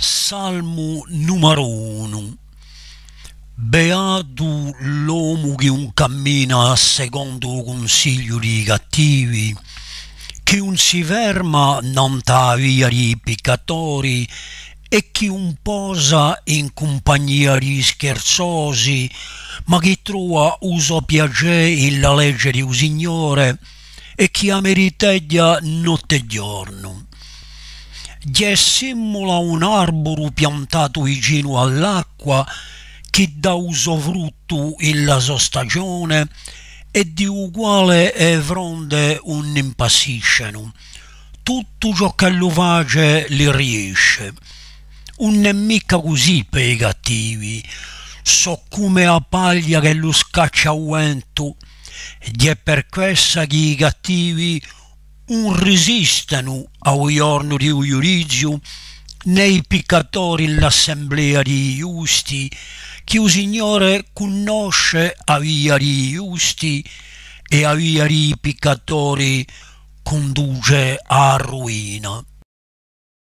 Salmo numero 1. Beato l'uomo che non cammina secondo il consiglio dei cattivi, che non si ferma nella via dei peccatori e che non posa in compagnia di scherzosi, ma che trova uso piacere nella legge di un Signore e che ameriteggia notte e giorno. Gli simula un albero piantato vicino all'acqua che dà uso frutto in sua stagione e di uguale e fronde non impassiscono. Tutto ciò che lo face li riesce. Non è mica così per i cattivi. So come a paglia che lo scaccia a vento ed è per questo che i cattivi non resistono al giorno di giudizio né i peccatori nell'assemblea di giusti, che il Signore conosce a via di giusti e a via di peccatori conduce a ruina.